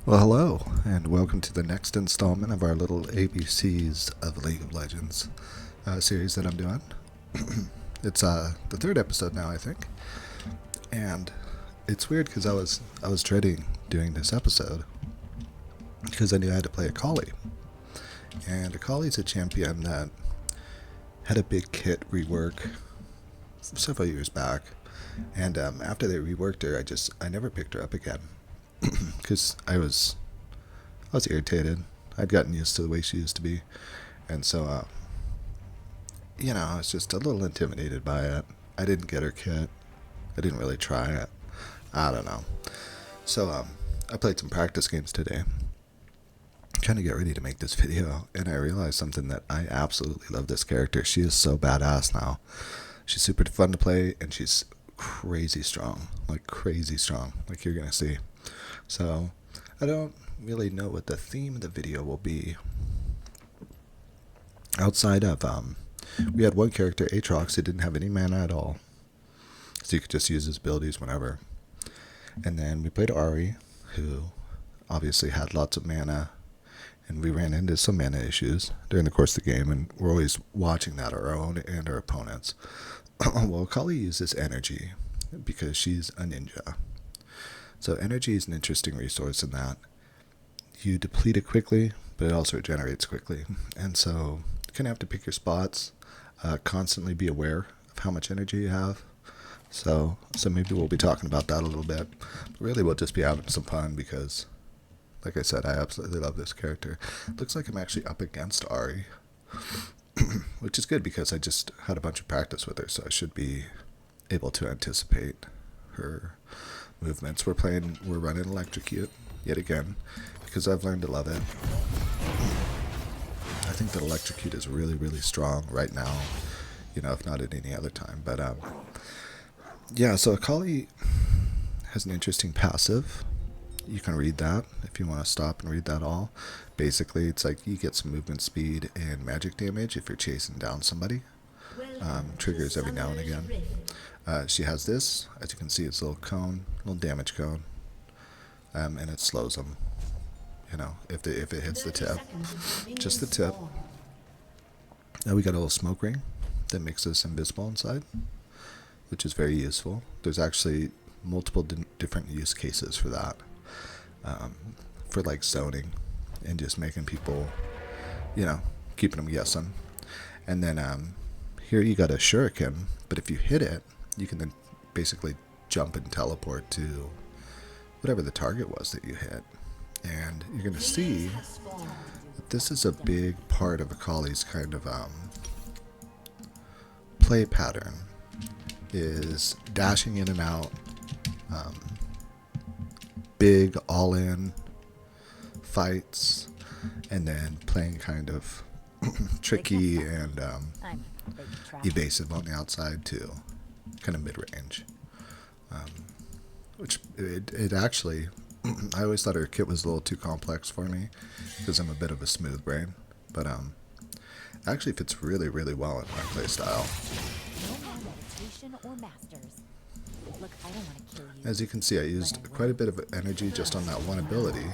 Well, hello, and welcome to the next installment of our little ABCs of League of Legends series that I'm doing. It's the third episode now, I think, and it's weird because I was dreading doing this episode because I knew I had to play Akali, and Akali's a champion that had a big kit rework several years back, and after they reworked her, I never picked her up again because I was irritated. I'd gotten used to the way she used to be, and so I was just a little intimidated by it. I didn't get her kit. I didn't really try it. I don't know. So I played some practice games today, trying to get ready to make this video, and I realized something that I absolutely love this character. She is so badass now. She's super fun to play, and she's crazy strong, like you're gonna see. So I don't really know what the theme of the video will be. Outside of we had one character, Aatrox, who didn't have any mana at all, so you could just use his abilities whenever. And then we played Ari, who obviously had lots of mana, and we ran into some mana issues during the course of the game, and we're always watching that, our own and our opponents. Well, Akali uses energy because she's a ninja. So energy is an interesting resource in that you deplete it quickly, but it also regenerates quickly. And so you kind of have to pick your spots, constantly be aware of how much energy you have. So maybe we'll be talking about that a little bit. But really, we'll just be having some fun because, like I said, I absolutely love this character. Looks like I'm actually up against Ari, which is good because I just had a bunch of practice with her, so I should be able to anticipate her movements. We're running Electrocute yet again because I've learned to love it. I think that Electrocute is really, really strong right now, if not at any other time. But yeah, so Akali has an interesting passive. You can read that if you want to stop and read that all. Basically, it's like you get some movement speed and magic damage if you're chasing down somebody. Triggers every now and again. She has this, as you can see, it's a little cone, little damage cone, and it slows them. If it hits the tip, just the tip. Now we got a little smoke ring that makes us invisible inside, which is very useful. There's actually multiple different use cases for that, for like zoning and just making people, keeping them guessing. And then here you got a shuriken, but if you hit it, you can then basically jump and teleport to whatever the target was that you hit. And you're going to see that this is a big part of Akali's kind of play pattern, is dashing in and out, big all-in fights, and then playing kind of tricky and evasive on the outside too, kind of mid-range. Which it actually, I always thought her kit was a little too complex for me because I'm a bit of a smooth brain, but actually fits really, really well in my play style. As you can see, I used quite a bit of energy just on that one ability,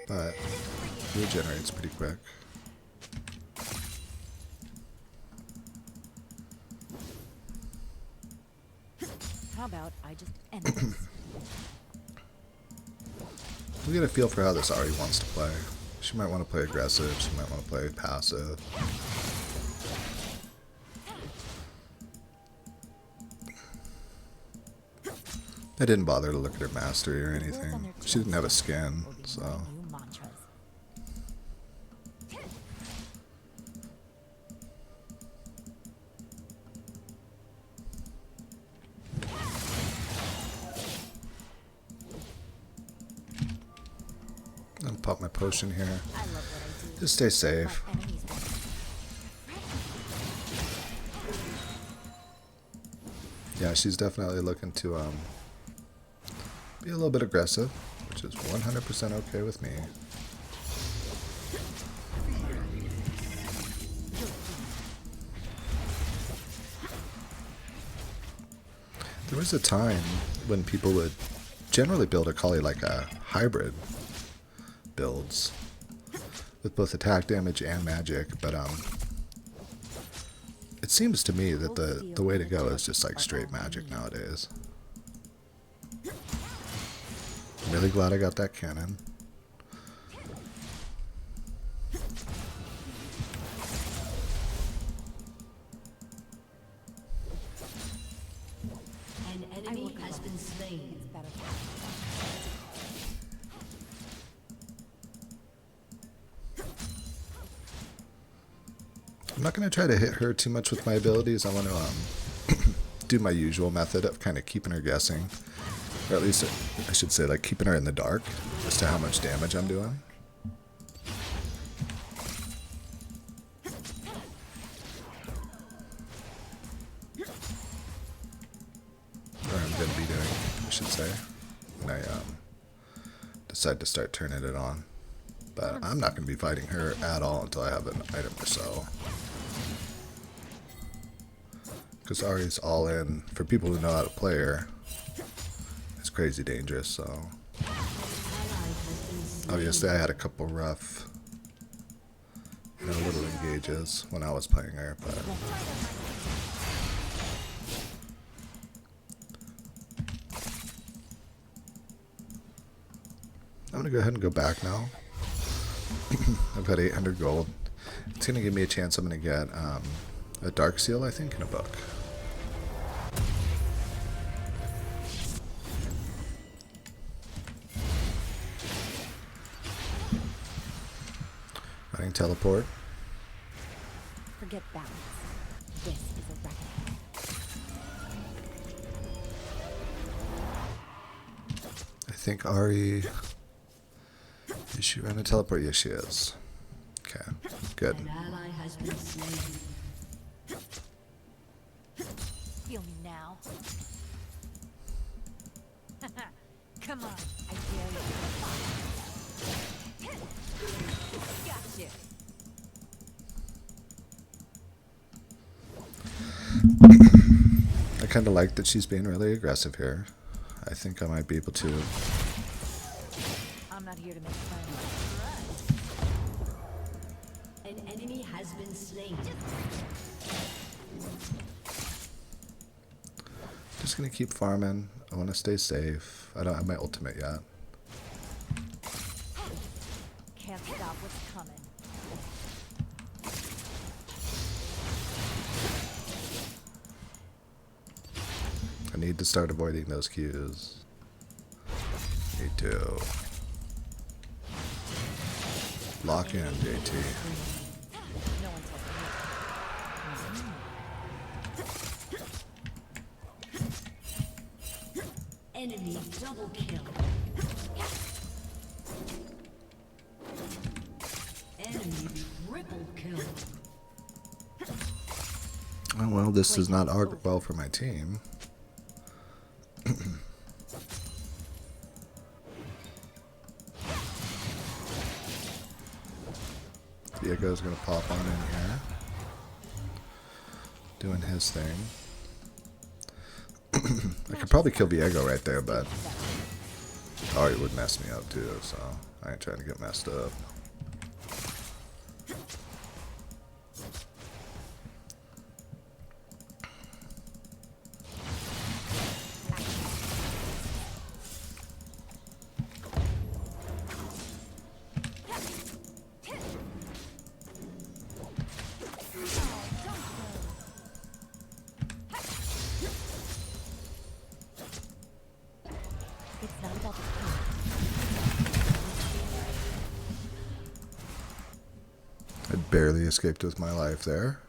but it regenerates pretty quick. How about I just end this? We get a feel for how this Ari wants to play. She might want to play aggressive, she might want to play passive. I didn't bother to look at her mastery or anything. She didn't have a skin, so. I'll pop my potion here. Just stay safe. Yeah, she's definitely looking to be a little bit aggressive, which is 100% okay with me. There was a time when people would generally build Akali like a hybrid builds with both attack damage and magic, but it seems to me that the way to go is just like straight magic nowadays. I'm really glad I got that cannon. An enemy has been slain. It's better. I'm not going to try to hit her too much with my abilities. I want to do my usual method of kind of keeping her guessing. Or at least, I should say, like keeping her in the dark as to how much damage I'm doing. Or I'm going to be doing, I should say, when I decide to start turning it on. But I'm not going to be fighting her at all until I have an item or so. Because Ahri's all in. For people who know how to play her, it's crazy dangerous, so. Obviously I had a couple rough, little engages when I was playing her, but. I'm going to go ahead and go back now. I've got 800 gold. It's going to give me a chance. I'm going to get a dark seal, I think, in a book. Running teleport. Forget balance. This is a reckoning. I think Ahri. Is she running teleport? Yes, she is. Okay, good. An ally has been slain. Feel me now. Come on, I dare you. Gotcha. I kind of like that she's being really aggressive here. I think I might be able to. I'm not here to make friends. An enemy has been slain. Just gonna keep farming. I want to stay safe. I don't have my ultimate yet. Can't stop what's coming. I need to start avoiding those Qs. Me too. Lock in, JT. No one's Enemy double kill. Enemy triple kill. Oh well, this does not augur well for my team. Diego's gonna pop on in here, doing his thing. I could probably kill Viego right there, but Ahri would mess me up too, so I ain't trying to get messed up. It's not about the kill. I barely escaped with my life there.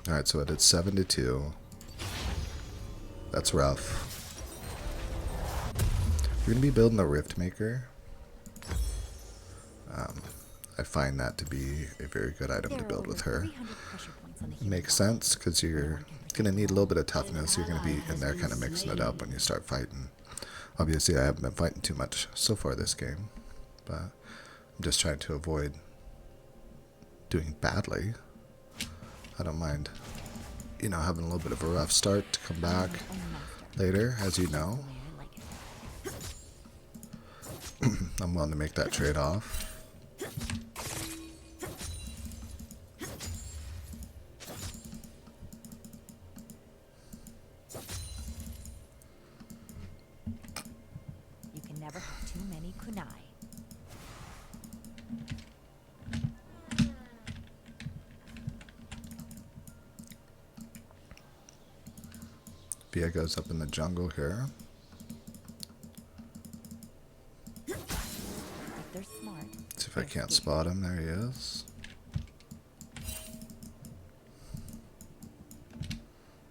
Alright, so it is 7-2. That's rough. We're going to be building a Rift Maker. I find that to be a very good item to There are build over with her. 300 pressure points on the It human makes body. sense because you're going to need a little bit of toughness. You're going to be in there kind of mixing it up when you start fighting. Obviously, I haven't been fighting too much so far this game, but I'm just trying to avoid doing badly. I don't mind, having a little bit of a rough start to come back. Unmatched. later, as you know. The way I like it. I'm willing to make that trade-off. You can never have too many kunai. Via goes up in the jungle here. If they're smart. See if I can't spot him. There he is.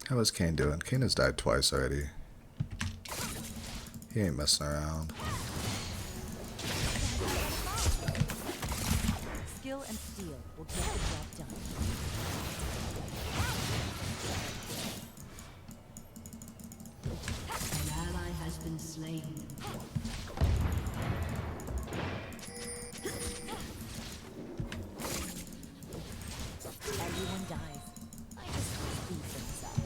How is Kane doing? Kane has died twice already. He ain't messing around. Skill and steel will get the job done. An ally has been slain. Everyone dies. I just speed things up.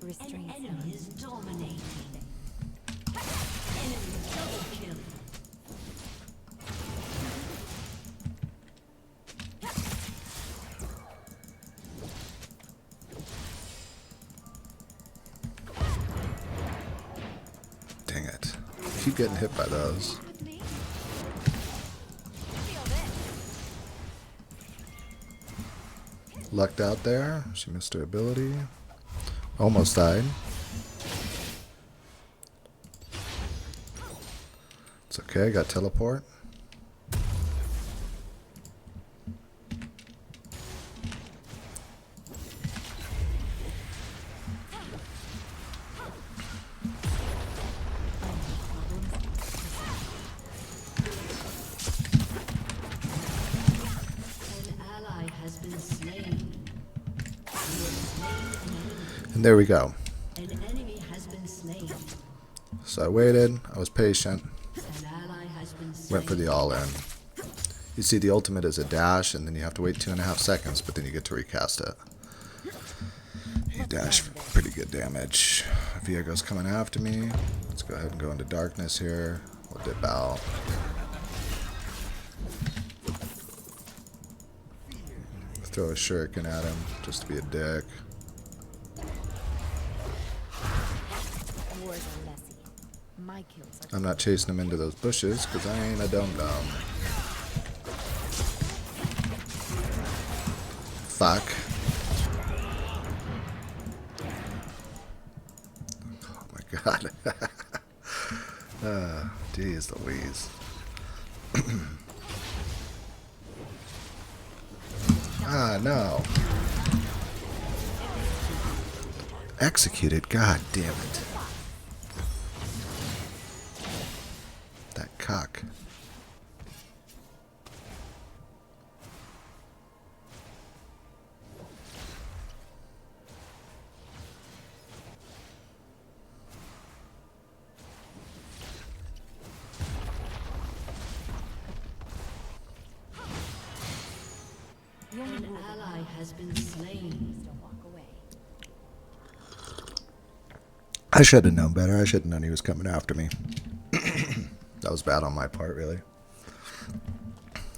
An Restraints. enemy is dominating. Enemy double kill. Dang it. Keep getting hit by those. With me? Feel this. Lucked out there. She missed her ability. Almost died. It's okay, I got teleport. An ally has been slain. You have slain an enemy. And there we go. An enemy has been slain. So I waited, I was patient, An ally has been slain. went for the all-in. You see the ultimate is a dash, and then you have to wait 2.5 seconds, but then you get to recast it. You dash for pretty good damage. Viego's coming after me. Let's go ahead and go into darkness here. We'll dip out. Throw a shuriken at him, just to be a dick. Wars are messy. My kills are. I'm not chasing him into those bushes, because I ain't a dum-dum. Fuck. Oh my god. Jeez Louise. Ah, no. Executed? God damn it. That cock. The only An rule that ally has been slain. is don't walk away. I should have known better. I should have known he was coming after me. That was bad on my part, really.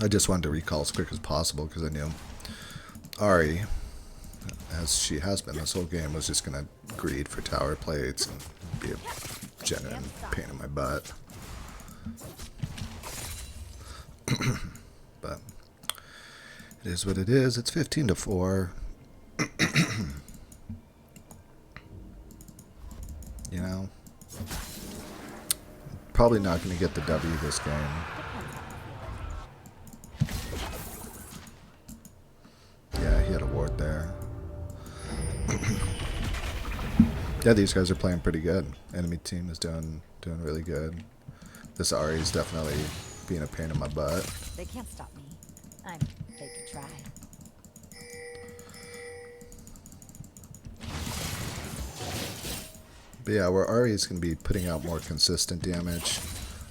I just wanted to recall as quick as possible because I knew Ari, as she has been this whole game, was just going to greed for tower plates and be a genuine pain in my butt. But it is what it is. It's 15-4. You know, probably not going to get the W this game. Yeah, he had a ward there. Yeah, these guys are playing pretty good. Enemy team is doing really good. This Ari is definitely being a pain in my butt. They can't stop me. They could try. But yeah, where Ari is going to be putting out more consistent damage,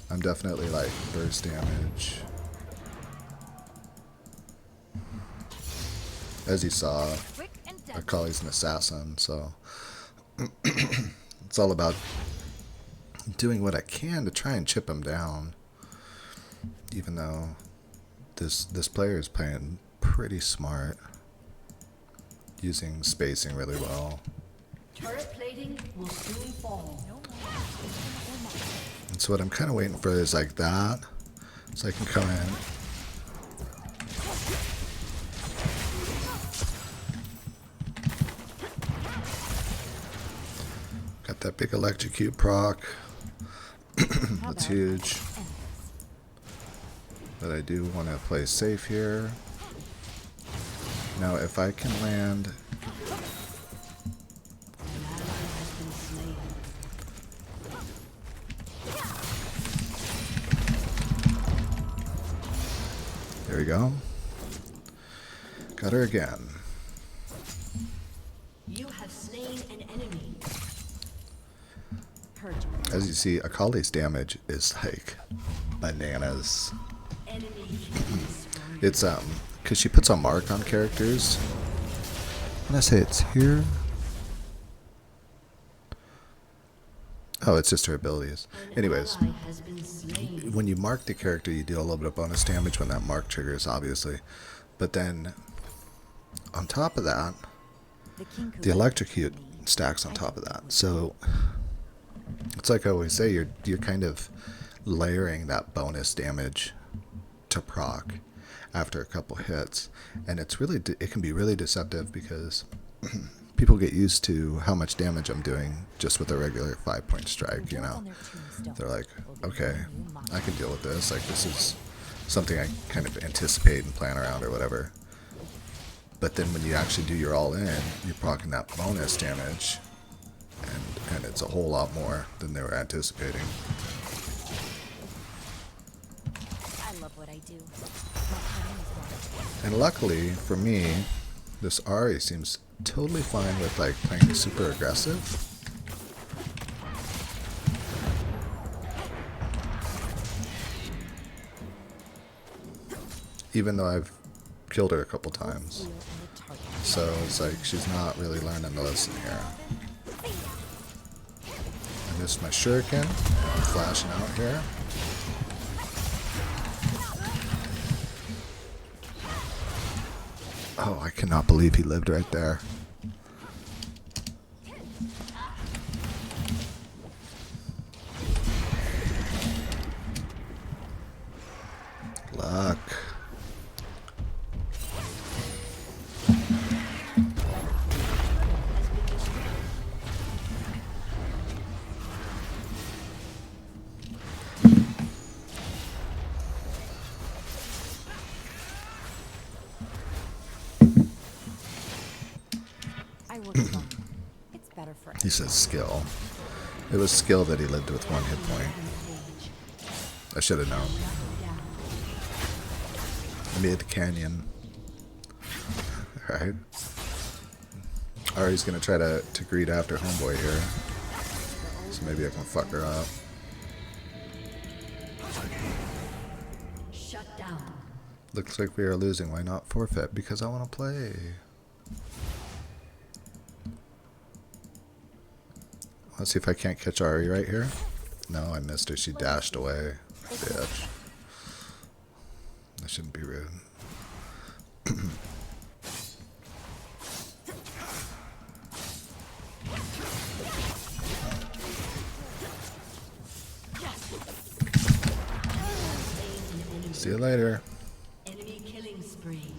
I'm definitely like burst damage. As you saw, Quick and deadly. Akali's an assassin, so it's all about doing what I can to try and chip him down. Even though this player is playing pretty smart, using spacing really well. Turret plating will soon fall. And so what I'm kind of waiting for is like that, so I can come in. Got that big electrocute proc. That's huge. But I do want to play safe here. Now if I can land... There we go. Got her again. You have slain an enemy. Heard you. As you see, Akali's damage is like bananas. Enemy killing spree. It's because she puts a mark on characters. When I say it's here, oh, it's just her abilities. Anyways, Ally has been slain. when you mark the character, you deal a little bit of bonus damage when that mark triggers, obviously. But then, on top of that, the electrocute stacks on top of that. So it's like I always say, you're kind of layering that bonus damage to proc after a couple hits, and it can be really deceptive because people get used to how much damage I'm doing just with a regular 5-point strike. You know, they're like, okay, I can deal with this. Like, this is something I kind of anticipate and plan around or whatever. But then when you actually do your all in, you're proccing that bonus damage, and it's a whole lot more than they were anticipating. I love what I do. And luckily for me, this Ari seems totally fine with like playing super aggressive. Even though I've killed her a couple times. So it's like she's not really learning the lesson here. I missed my shuriken. I'm flashing out here. Oh, I cannot believe he lived right there. Luck. I work alone. It's better for He says skill. It was skill that he lived with 1 hit point. I should have known. Mid-canyon. Right? Ari's gonna try to greed after homeboy here. So maybe I can fuck her up. Shut down. Looks like we are losing. Why not forfeit? Because I want to play. Let's see if I can't catch Ari right here. No, I missed her. She dashed away. Bitch. I shouldn't be rude. See you later. Enemy killing spree.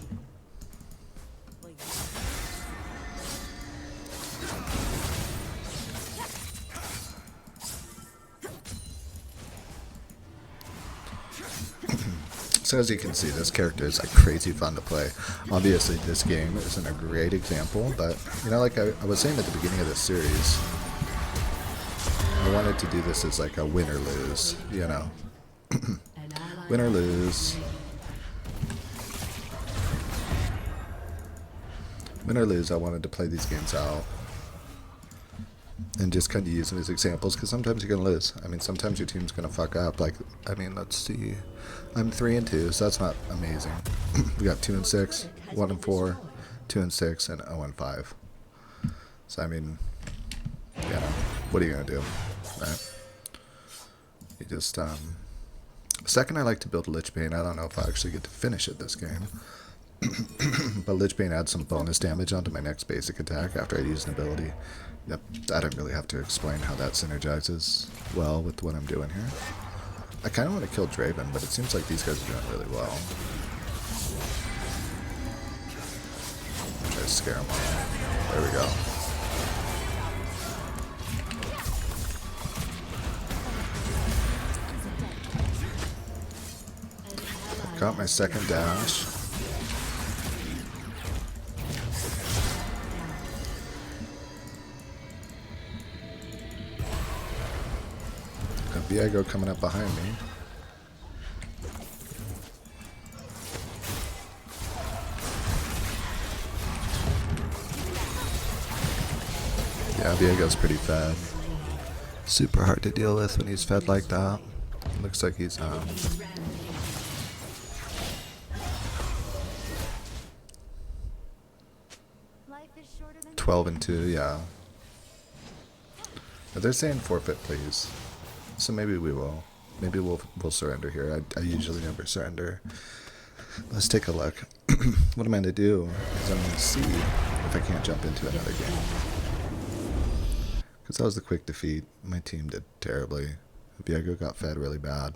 So as you can see, this character is like crazy fun to play. Obviously, this game isn't a great example, but you know, like I was saying at the beginning of this series, I wanted to do this as like a win or lose, you know. Win or lose. Win or lose, I wanted to play these games out. and just kind of use them as examples, because sometimes you're gonna lose. I mean, sometimes your team's gonna fuck up. Like, I mean, let's see, I'm 3-2, so that's not amazing. We got 2-6, 1-4, 2-6, and 0-5. So I mean, you know, what are you gonna do, right? You just second, I like to build Lich Bane. I don't know if I actually get to finish it this game. But Lich Bane adds some bonus damage onto my next basic attack after I use an ability. Yep, I don't really have to explain how that synergizes well with what I'm doing here. I kind of want to kill Draven, but it seems like these guys are doing really well. Try to scare him off. There we go. Got my second dash. Got Viego coming up behind me. Yeah, Viego's pretty fed. Super hard to deal with when he's fed like that. Looks like he's 12-2, yeah. But they're saying forfeit, please. So maybe we will. Maybe we'll surrender here. I usually never surrender. Let's take a look. What I'm going to do is I'm going to see if I can't jump into another game. Because that was the quick defeat. My team did terribly. Viego got fed really bad.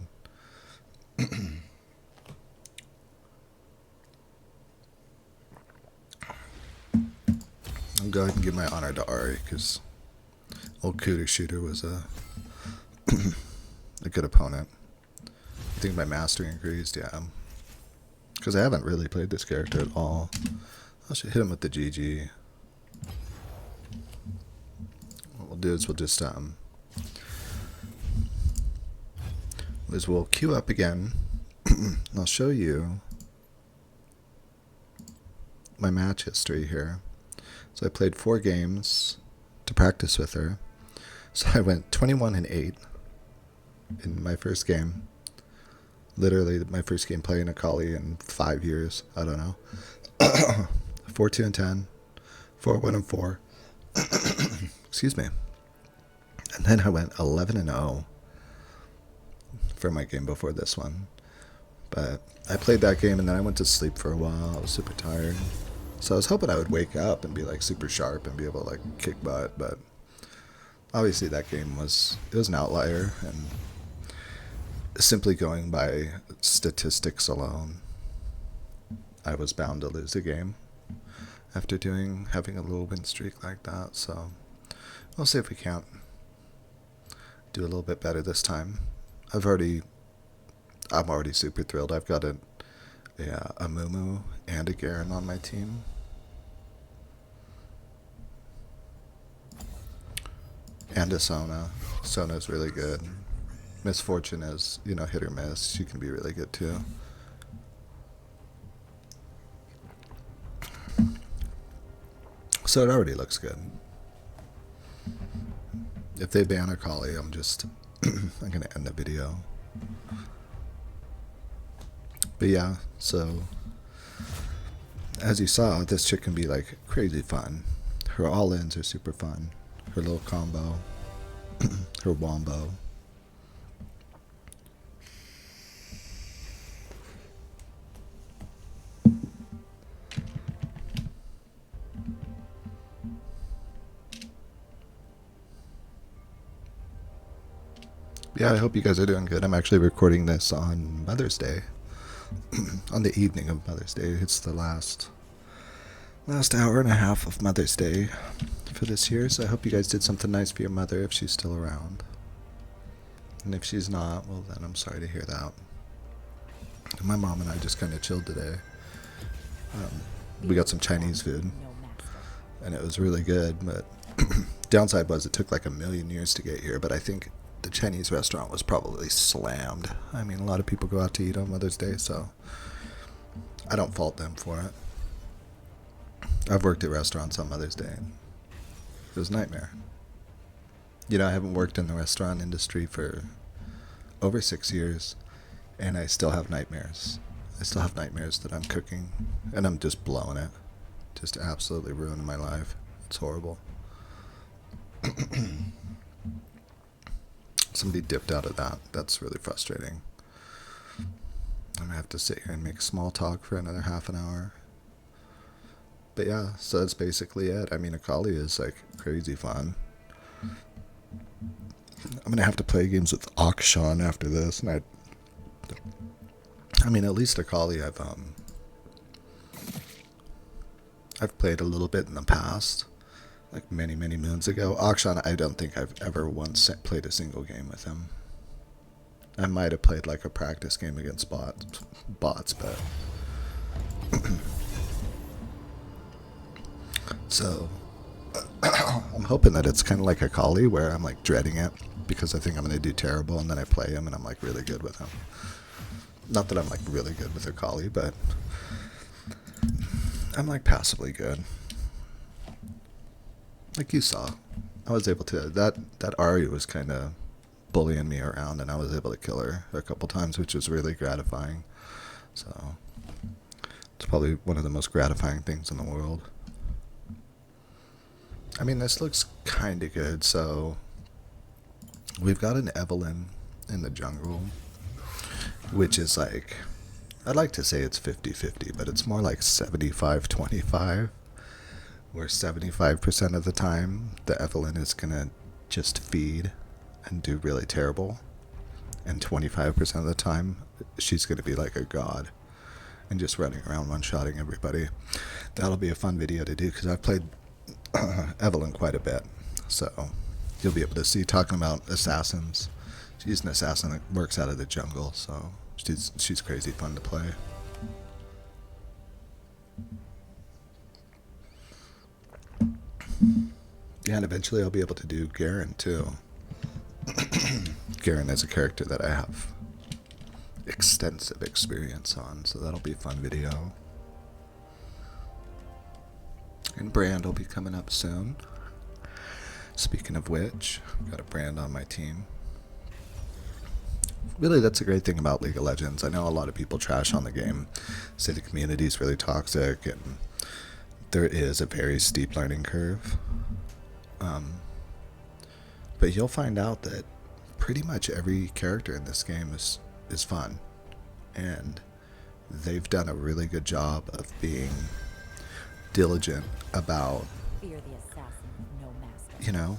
I'll go ahead and give my honor to Ari, because old Cooter Shooter was a good opponent. I think my mastery increased, yeah. Because I haven't really played this character at all. I should hit him with the GG. What we'll do is we'll just we'll queue up again. I'll show you my match history here. So I played 4 games to practice with her. So I went 21-8 in my first game. Literally my first game playing Akali in 5 years. I don't know. 4-2-10, 4-1-4. Excuse me. And then I went 11-0 for my game before this one. But I played that game and then I went to sleep for a while. I was super tired. So I was hoping I would wake up and be like super sharp and be able to like kick butt, but obviously that game was an outlier, and simply going by statistics alone, I was bound to lose a game after having a little win streak like that. So we'll see if we can't do a little bit better this time. I'm already super thrilled. I've got a Mumu and a Garen on my team. And a Sona. Sona's really good. Misfortune is, hit or miss. She can be really good too. So it already looks good. If they ban Akali, I'm going to end the video. But yeah, so as you saw, this chick can be like crazy fun. Her all-ins are super fun. Her little combo, her wombo. Yeah, I hope you guys are doing good. I'm actually recording this on Mother's Day. On the evening of Mother's Day. It's the last hour and a half of Mother's Day for this year, so I hope you guys did something nice for your mother if she's still around. And if she's not, well then I'm sorry to hear that. My mom and I just kind of chilled today. We got some Chinese food, and it was really good, but downside was it took like 1,000,000 years to get here, but I think the Chinese restaurant was probably slammed. I mean, a lot of people go out to eat on Mother's Day, so I don't fault them for it. I've worked at restaurants on Mother's Day, and it was a nightmare. You know, I haven't worked in the restaurant industry for over 6 years, and I still have nightmares. I still have nightmares that I'm cooking, and I'm just blowing it. Just absolutely ruining my life. It's horrible. Somebody dipped out of that. That's really frustrating. I'm gonna have to sit here and make small talk for another half an hour. But yeah, so that's basically it. I mean, Akali is like crazy fun. I'm gonna have to play games with Akshan after this, and I mean, at least Akali, I've played a little bit in the past, like many moons ago. Akshan, I don't think I've ever once played a single game with him. I might have played like a practice game against bots, but so I'm hoping that it's kind of like Akali, where I'm like dreading it because I think I'm gonna do terrible, and then I play him and I'm like really good with him. Not that I'm like really good with Akali, but I'm like passively good. Like you saw, I was able to. That Ari was kind of bullying me around, and I was able to kill her a couple times, which was really gratifying. So it's probably one of the most gratifying things in the world. I mean, this looks kind of good. So we've got an Evelyn in the jungle, which is like, I'd like to say it's 50-50, but it's more like 75-25, where 75% of the time the Evelyn is going to just feed and do really terrible, and 25% of the time she's going to be like a god and just running around one-shotting everybody. That'll be a fun video to do because I've played Evelyn quite a bit, so you'll be able to see. Talking about assassins, she's an assassin that works out of the jungle, so she's crazy fun to play. Yeah, and eventually I'll be able to do Garen too. Garen is a character that I have extensive experience on, so that'll be a fun video. And Brand will be coming up soon. Speaking of which, I've got a Brand on my team. Really, that's a great thing about League of Legends. I know a lot of people trash on the game, say the community is really toxic, and there is a very steep learning curve. But you'll find out that pretty much every character in this game is fun, and they've done a really good job of being diligent about, Fear the assassin with no master. you know,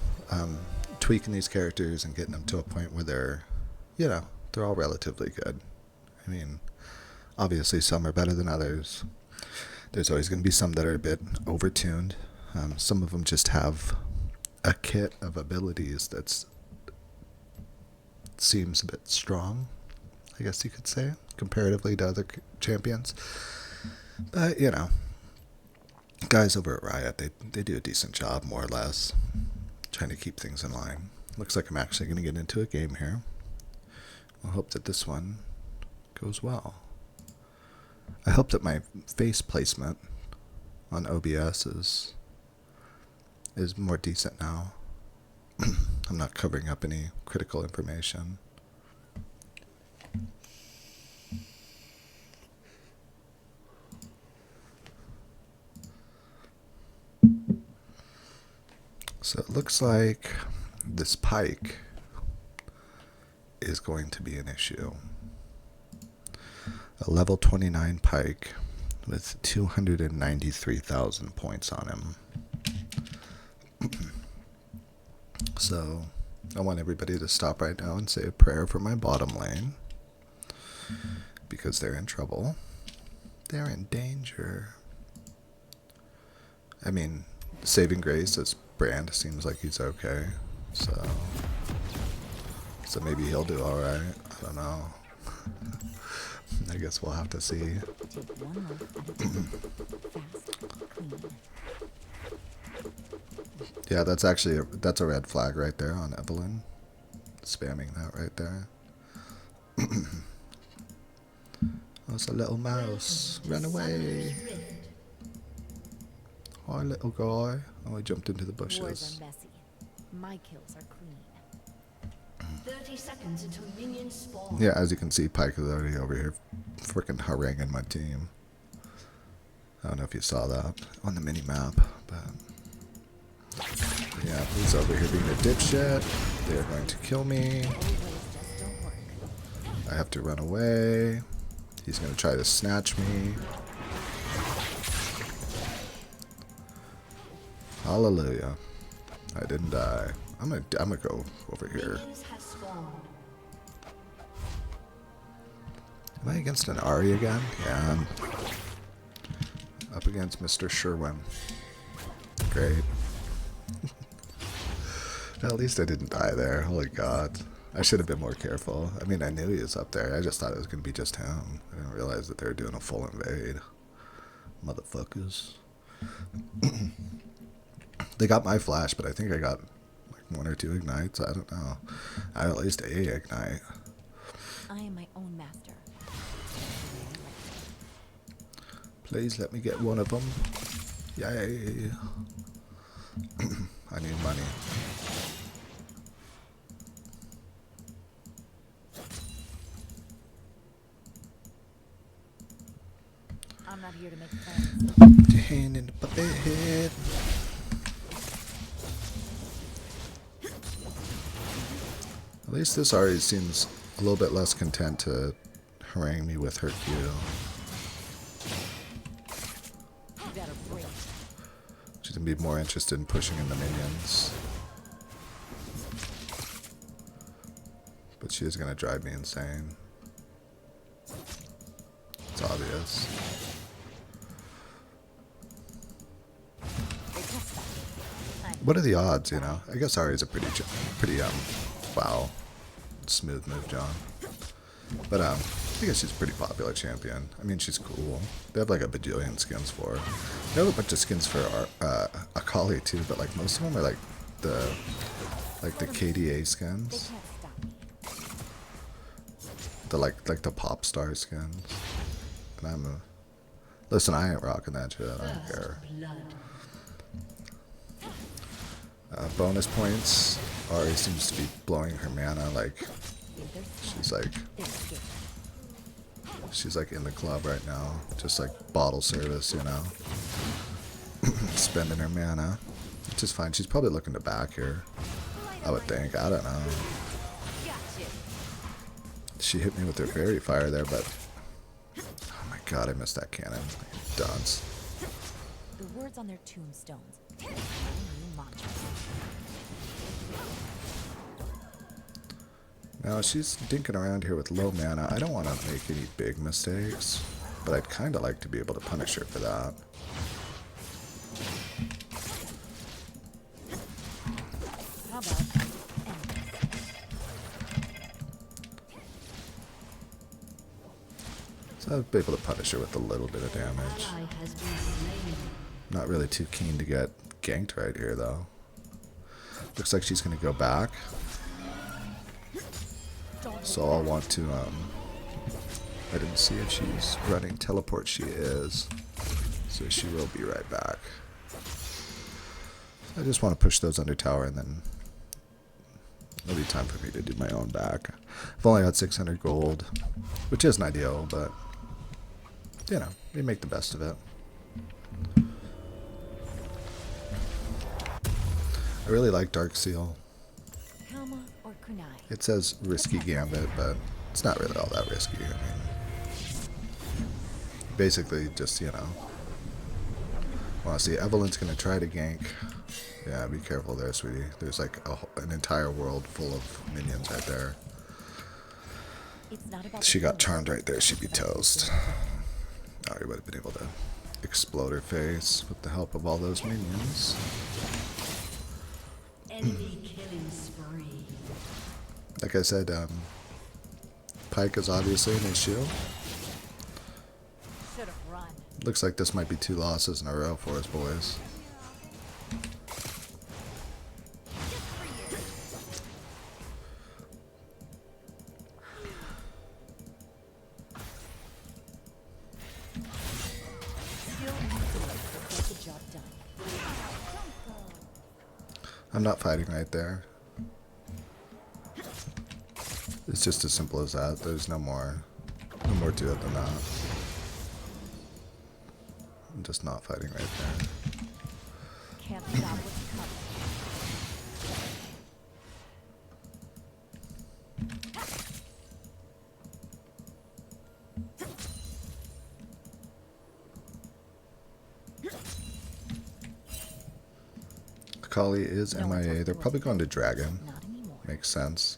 tweaking these characters and getting them to a point where they're, they're all relatively good. I mean, obviously some are better than others. There's always going to be some that are a bit overtuned. Some of them just have a kit of abilities that seems a bit strong, I guess you could say, comparatively to other champions. But, guys over at Riot, they do a decent job, more or less, trying to keep things in line. Looks like I'm actually going to get into a game here. I'll hope that this one goes well. I hope that my face placement on OBS is more decent now. I'm not covering up any critical information. So it looks like this pike is going to be an issue. A level 29 pike with 293,000 points on him. So I want everybody to stop right now and say a prayer for my bottom lane, because they're in trouble. They're in danger. I mean, saving grace as Brand seems like he's okay, so maybe he'll do alright. I don't know. I guess we'll have to see. Take one look at a time. Fast, clean. Yeah, that's a red flag right there on Evelyn. Spamming that right there. Oh, it's a little mouse. Run away. Hi, little guy. Oh, he jumped into the Wars bushes. are messy. My kills are clean. 30 seconds until minions spawn. Yeah, as you can see, Pike is already over here freaking haranguing my team. I don't know if you saw that on the mini map, but yeah, he's over here being a dipshit. They're going to kill me. Old ways just don't work. I have to run away. He's going to try to snatch me. Hallelujah. I didn't die. I'm gonna go over here. Minions have spawned. Am I against an Ari again? Yeah, I'm up against Mr. Sherwin. Great. At least I didn't die there. Holy God. I should have been more careful. I mean, I knew he was up there. I just thought it was going to be just him. I didn't realize that they were doing a full invade. Motherfuckers. They got my flash, but I think I got like 1 or 2 ignites. I don't know. I had at least a ignite. I am my own master. Please let me get one of them. Yay. I need money. I'm not here to make friends. Hand in the puppet head. At least this already seems a little bit less content to harangue me with her Q. You better break. She's gonna be more interested in pushing in the minions. But she is gonna drive me insane. It's obvious. They can't stop me. What are the odds, you know? I guess Ari's a pretty wow, smooth move, John. But I guess she's a pretty popular champion. I mean, she's cool. They have like a bajillion skins for her. They have a bunch of skins for Akali too, but like most of them are like the KDA They skins. can't stop me. The like the pop star skins. And listen, I ain't rocking that shit. I don't care. Blood. Bonus points. Ari seems to be blowing her mana like If they're she's smart, like they're scared. she's like in the club right now, just like bottle service, you know, spending her mana, which is fine. She's probably looking to back here, I would think. I don't know. Gotcha. She hit me with her fairy fire there, but oh my God, I missed that cannon. Dunce. The words on their tombstones. New mantra. Now she's dinking around here with low mana. I don't want to make any big mistakes, but I'd kind of like to be able to punish her for that. How about enemies? So I'd be able to punish her with a little bit of damage. Ally has been slain. Not really too keen to get ganked right here, though. Looks like she's going to go back. So I'll want to, I didn't see if she's running teleport. She is. So she will be right back. I just want to push those under tower and then it'll be time for me to do my own back. I've only got 600 gold, which isn't ideal, but, you know, we make the best of it. I really like Dark Seal. Kama or kunai? It says risky gambit, but it's not really all that risky. I mean, basically just, you know, want to see Evelyn's going to try to gank. Yeah, be careful there, sweetie. There's like an entire world full of minions right there. It's not about She the got kills. charmed right there. She'd be toast. Oh, he would have been able to explode her face with the help of all those minions. Enemy killing spree. Like I said, Pike is obviously an issue. Should have run. Looks like this might be 2 losses in a row for us, boys. Skill and skill. Get the job done. I'm not fighting right there. It's just as simple as that. There's no more to it than that. I'm just not fighting right there. Can't stop what's coming. Akali is No one MIA. told They're me probably what going to Dragon. Not anymore. Makes sense.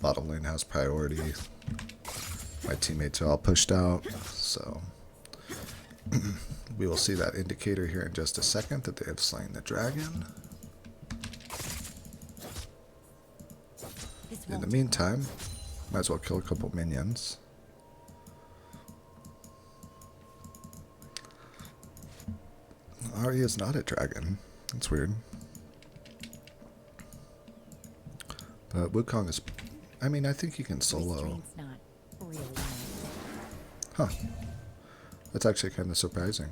Bottom lane has priority. My teammates are all pushed out, so we will see that indicator here in just a second that they have slain the dragon. This In won't the take meantime, might as well kill a couple minions. Ari is not a dragon. That's weird. But Wukong is... I mean, I think he can solo. Restraint's not really nice. Huh. That's actually kind of surprising.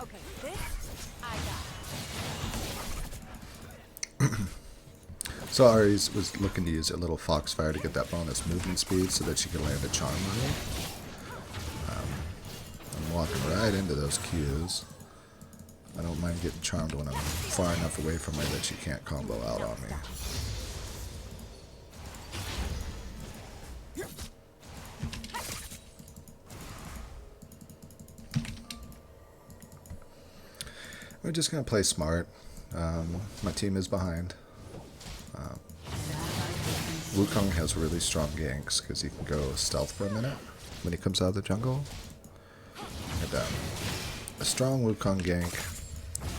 Okay, this I got. So Ari was looking to use a little Foxfire to get that bonus movement speed so that she could land a charm on it. I'm walking right into those Qs. I don't mind getting charmed when I'm far enough away from her that she can't combo out on me. We're just going to play smart. My team is behind. Wukong has really strong ganks because he can go stealth for a minute when he comes out of the jungle. And a strong Wukong gank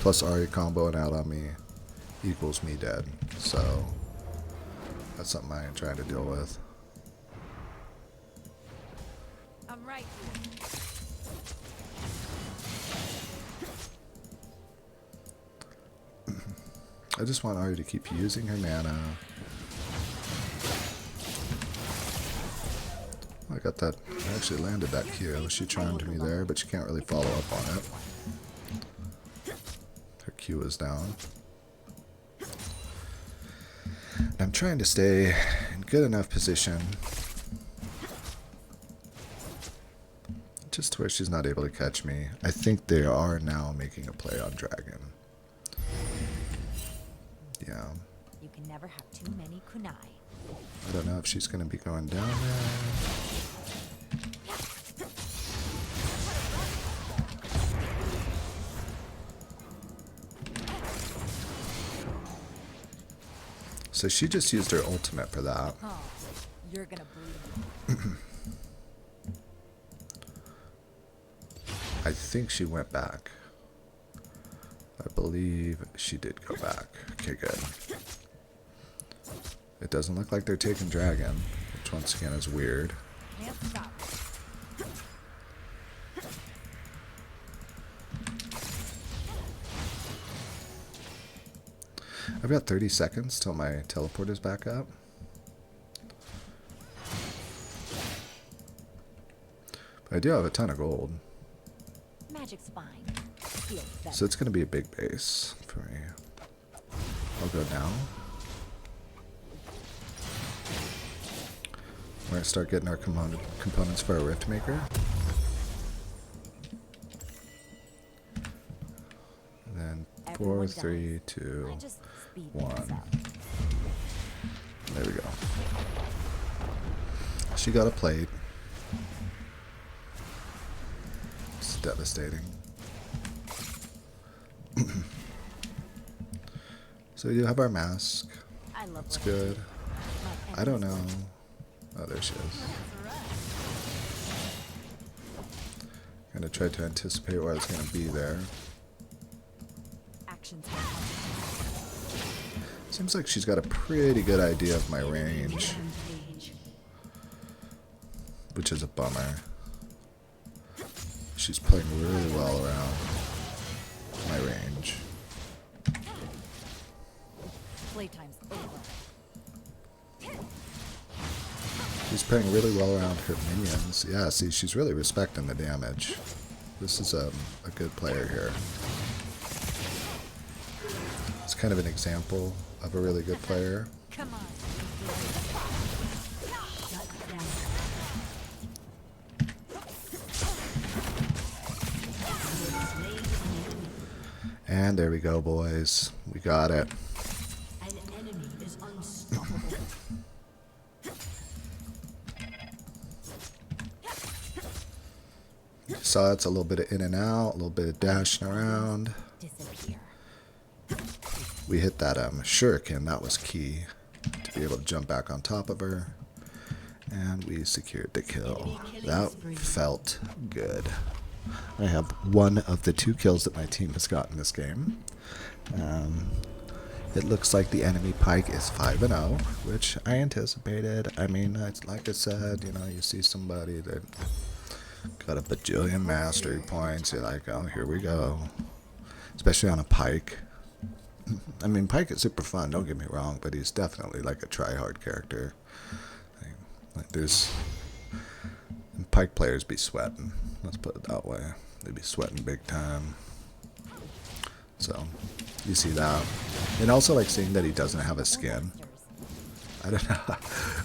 plus Ari comboing out on me equals me dead. So that's something I am trying to deal with. I'm right. I just want Ari to keep using her mana. I got that. I actually landed that Q. She charmed me there, but she can't really follow up on it. Her Q is down. And I'm trying to stay in good enough position just to where she's not able to catch me. I think they are now making a play on Dragon. Yeah. You can never have too many kunai. I don't know if she's going to be going down there. So she just used her ultimate for that. Oh, you're gonna bleed. I think she went back. I believe she did go back. Okay, good. It doesn't look like they're taking Dragon, which once again is weird. Can't stop. I've got 30 seconds till my teleport is back up. But I do have a ton of gold. Magic's fine. Feels better. So it's going to be a big base for me. I'll go now. We're going to start getting our components for a Rift Maker. And then 4, Everyone 3, dies. 2, I just speed 1. things up. There we go. She got a plate. It's devastating. So we do have our mask. I love It's what good. My I don't know. enemies Oh, there she is. That's right. Gonna try to anticipate where I was gonna be there. Actions. Seems like she's got a pretty good idea of my range, Rampage. which is a bummer. She's playing really well around my range. Playtime's over. She's playing really well around her minions. Yeah, see, she's really respecting the damage. This is a good player here. It's kind of an example of a really good player. Come on. And there we go, boys. We got it. An enemy is unstoppable. So it's a little bit of in and out, a little bit of dashing around. Disappear. We hit that shuriken. That was key to be able to jump back on top of her. And we secured the kill. That felt good. I have one of the 2 kills that my team has gotten this game. It looks like the enemy Pike is 5-0, which I anticipated. I mean, it's like I said, you know, you see somebody that got a bajillion mastery points, you're like, oh, here we go. Especially on a Pike. I mean, Pike is super fun, don't get me wrong, but he's definitely like a try-hard character. Like there's... Pike players be sweating. Let's put it that way. They be sweating big time. So, you see that. And also like seeing that he doesn't have a skin. I don't know.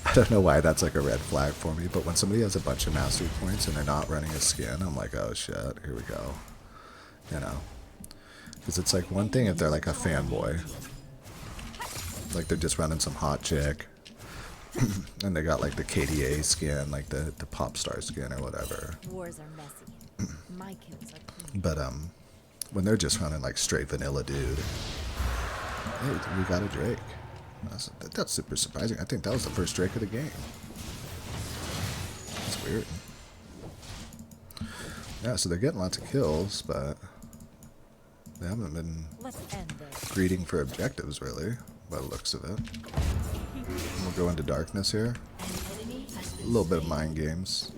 I don't know why that's like a red flag for me, but when somebody has a bunch of mastery points and they're not running a skin, I'm like, oh shit, here we go. You know. Because it's like one thing if they're like a fanboy. Like they're just running some hot chick. And they got like the KDA skin, like the pop star skin or whatever. Wars are messy. My kills are clean. But when they're just running like straight vanilla dude. Hey, we got a Drake. That's super surprising. I think that was the first Drake of the game. That's weird. Yeah, so they're getting lots of kills, but they haven't been Let's end this. greeting for objectives really, by the looks of it. And we'll go into darkness here. A little bit of mind games.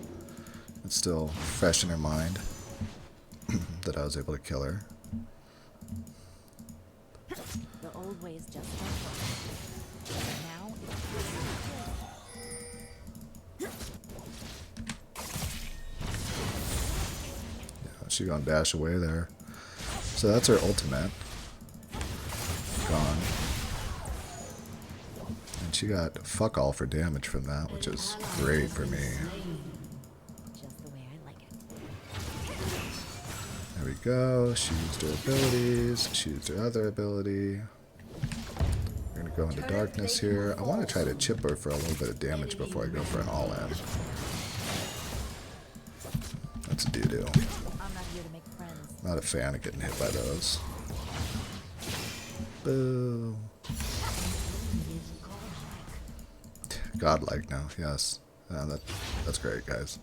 It's still fresh in her mind that I was able to kill her. The old ways just don't work. Now Yeah, she's gonna dash away there. So that's her ultimate. Gone. And she got fuck all for damage from that, which is great for me. just the way I like it. There we go. She used her abilities. She used her other ability. We're going to go into darkness here. I want to try to chip her for a little bit of damage before I go for an all-in. That's a doo-doo. I'm not here to make friends. Not a fan of getting hit by those. Boo. Godlike now, yes. That's great, guys.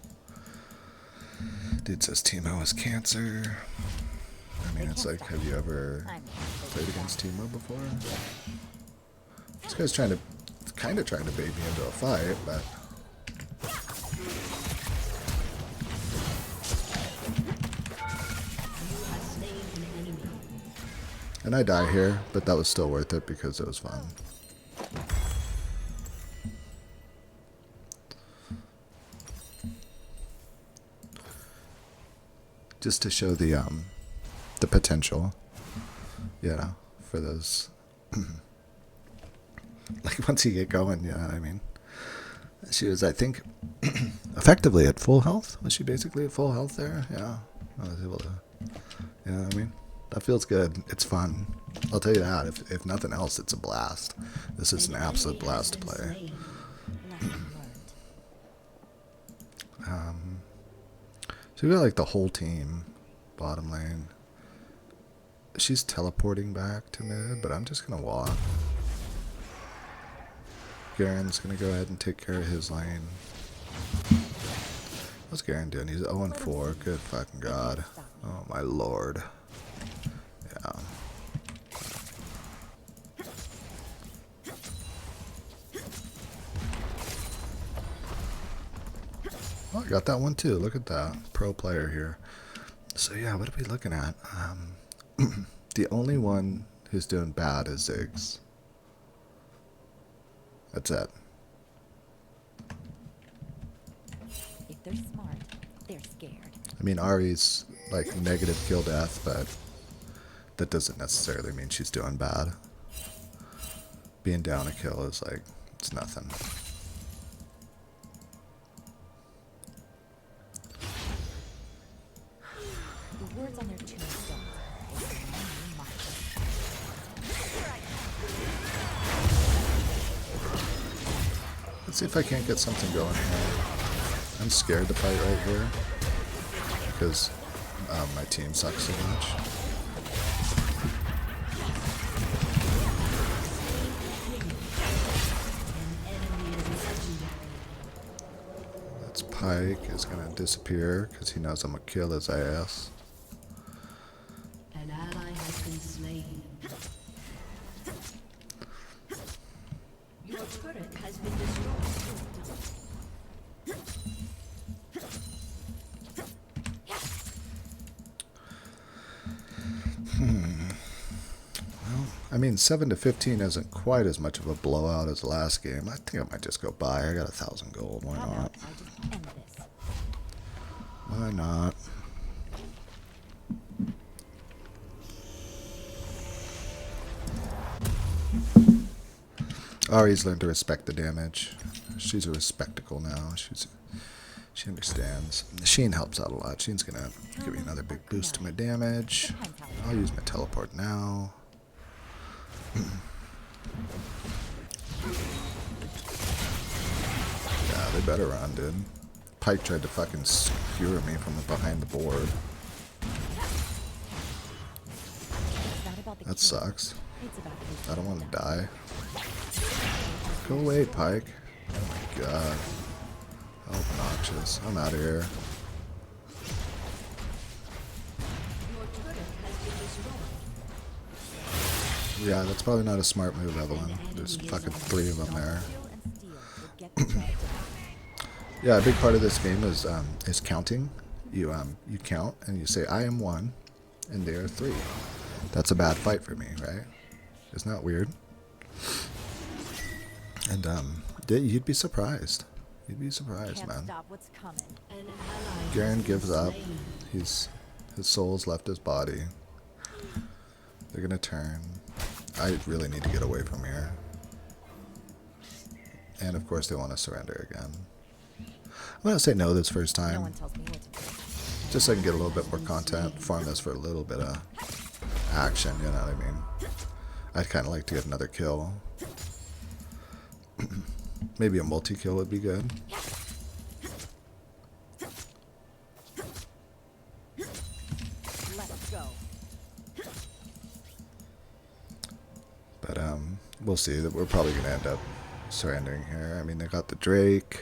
Dude says Teemo is cancer. I mean, it's like, have you ever played against Teemo before? This guy's kind of trying to bait me into a fight, but... And I die here, but that was still worth it because it was fun. Just to show the potential, you know, for those. Like once you get going, you know what I mean. She was, I think, effectively at full health. Was she basically at full health there? Yeah, I was able to. You know what I mean? That feels good. It's fun. I'll tell you that. If nothing else, it's a blast. This is an absolute blast to play. Lesson learned. So we got like the whole team, bottom lane. She's teleporting back to mid, but I'm just gonna walk. Garen's gonna go ahead and take care of his lane. What's Garen doing? He's 0-4. Good fucking god. Oh my lord. Yeah. Oh, I got that one too. Look at that. Pro player here. So yeah, what are we looking at? The only one who's doing bad is Ziggs. That's it. They're smart. They're scared. I mean, Ari's like negative kill death, but that doesn't necessarily mean she's doing bad. Being down a kill is like, it's nothing. The words on their tombstones. Let's see if I can't get something going here. I'm scared to fight right here because my team sucks so much. That's Pike is gonna disappear because he knows I'm gonna kill his ass. An ally has been slain. Your turret has been destroyed. I mean, 7-15 isn't quite as much of a blowout as the last game. I think I might just go buy. I got 1,000 gold. Why How not? about I just end this? Why not? Ari's learned to respect the damage. She's a respectable now. She understands. Sheen helps out a lot. Sheen's gonna give me another big boost to my damage. I'll use my teleport now. Yeah, they better run, dude. Pike tried to fucking skewer me from behind the board. It's not about the That kill. sucks. It's about who's I don't want to done. die. Go away, Pike. Oh my god. How obnoxious. I'm out of here. Your turret has been destroyed. Yeah, that's probably not a smart move, Evelyn. There's fucking 3 of them there. Skill and steel will get the job done. Yeah, a big part of this game is counting. You count and you say I am 1 and they are 3. That's a bad fight for me, right? Isn't that weird? And you'd be surprised. You'd be surprised, Can't man. stop what's coming. An ally Garen has gives been up. slain. His soul's left his body. They're gonna turn. I really need to get away from here. And of course they want to surrender again. I'm gonna say no this first No time. one tells me what to do. Just so I can get a little bit more content, farm this for a little bit of action, you know what I mean? I'd kind of like to get another kill. Maybe a multi-kill would be good. Let's go. But we'll see. That we're probably gonna end up surrendering here. I mean, they got the Drake.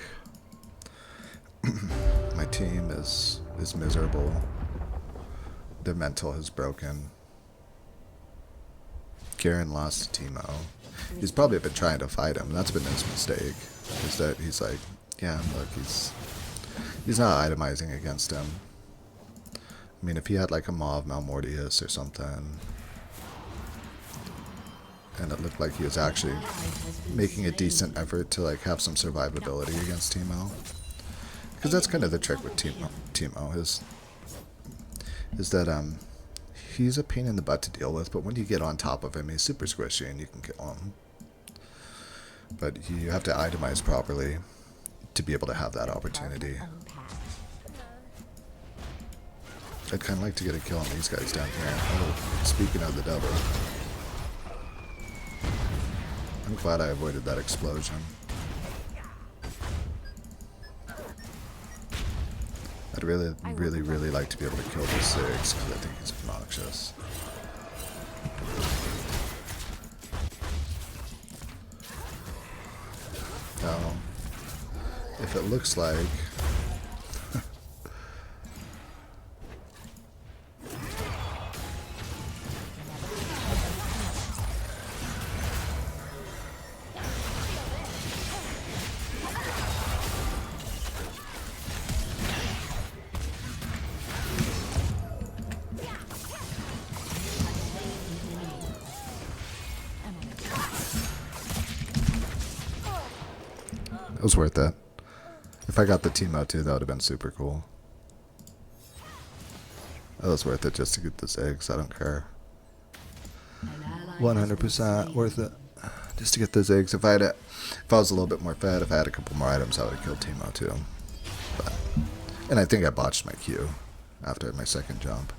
My team is miserable. Their mental has broken. Garen lost to Teemo. He's probably been trying to fight him. That's been his mistake. Is that he's like, yeah, look, he's not itemizing against him. I mean, if he had like a Maw of Malmortius or something, and it looked like he was actually making a decent effort to like have some survivability against Teemo. Because that's kind of the trick with Teemo is that he's a pain in the butt to deal with, but when you get on top of him, he's super squishy and you can kill him. But you have to itemize properly to be able to have that opportunity. Own path. I'd kind of like to get a kill on these guys down here. Oh, speaking of the devil. I'm glad I avoided that explosion. I'd really like to be able to kill the 6 because I think he's obnoxious. Now, if it looks like it was worth it. If I got the Teemo too, that would have been super cool. That was worth it just to get the Ziggs. I don't care. An ally has been 100% slain. worth it. Just to get the Ziggs. If I was a little bit more fed, if I had a couple more items, I would have killed Teemo too. But, and I think I botched my Q after my second jump.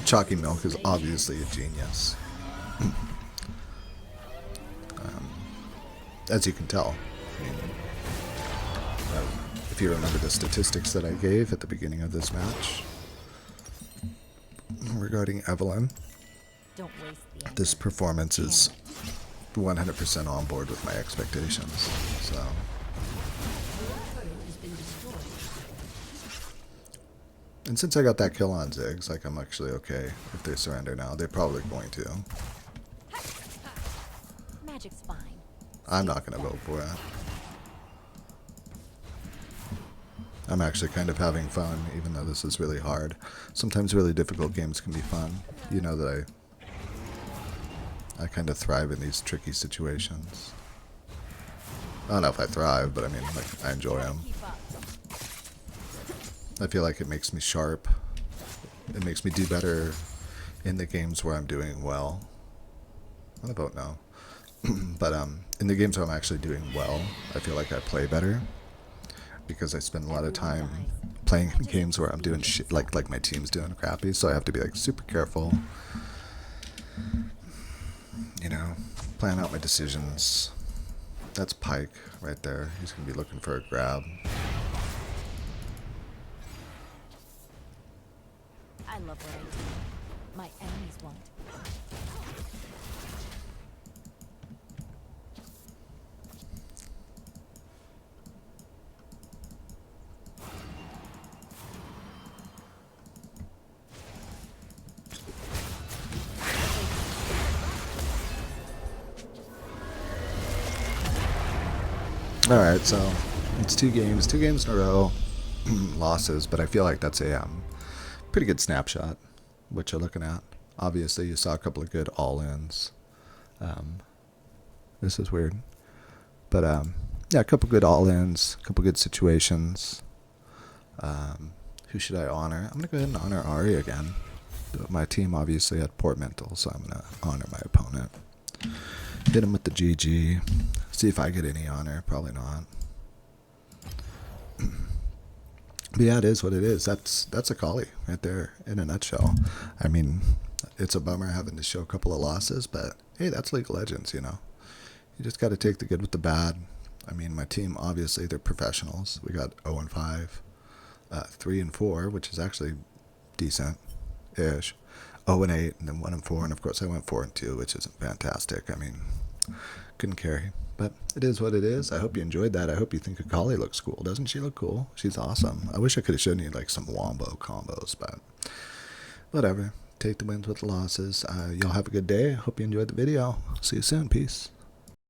Chalky Milk is obviously a genius. As you can tell. I mean, if you remember the statistics that I gave at the beginning of this match regarding Evelyn, Don't waste the anger. this performance is 100% on board with my expectations. So, Has been destroyed. and since I got that kill on Ziggs, like I'm actually okay if they surrender now. They're probably going to. Magic's fine. I'm not going to vote for it. I'm actually kind of having fun, even though this is really hard. Sometimes really difficult games can be fun. You know that I kind of thrive in these tricky situations. I don't know if I thrive, but I mean, like, I enjoy them. Keep up. I feel like it makes me sharp. It makes me do better in the games where I'm doing well. I'm gonna vote no. But in the games where I'm actually doing well, I feel like I play better. Because I spend a lot of time playing in games where I'm doing shit, like my team's doing crappy, so I have to be like super careful. You know, plan out my decisions. That's Pike right there. He's gonna be looking for a grab. I love what I do. My enemies won't. Alright, so it's two games in a row, losses, but I feel like that's a pretty good snapshot, what you're looking at. Obviously, you saw a couple of good all-ins. This is weird. But, yeah, a couple good all-ins, a couple good situations. Who should I honor? I'm going to go ahead and honor Ari again. My team obviously had poor mental, so I'm going to honor my opponent. Hit him with the GG. See if I get any honor. Probably not. But yeah, it is what it is. That's Akali right there in a nutshell. I mean, it's a bummer having to show a couple of losses, but hey, that's League of Legends, you know. You just got to take the good with the bad. I mean, my team, obviously, they're professionals. We got 0-5, 3-4, which is actually decent-ish. 0-8, and then 1-4, and of course I went 4-2, which isn't fantastic. I mean, couldn't carry. But it is what it is. I hope you enjoyed that. I hope you think Akali looks cool. Doesn't she look cool? She's awesome. I wish I could have shown you like some wombo combos, but whatever. Take the wins with the losses. Y'all have a good day. Hope you enjoyed the video. See you soon. Peace.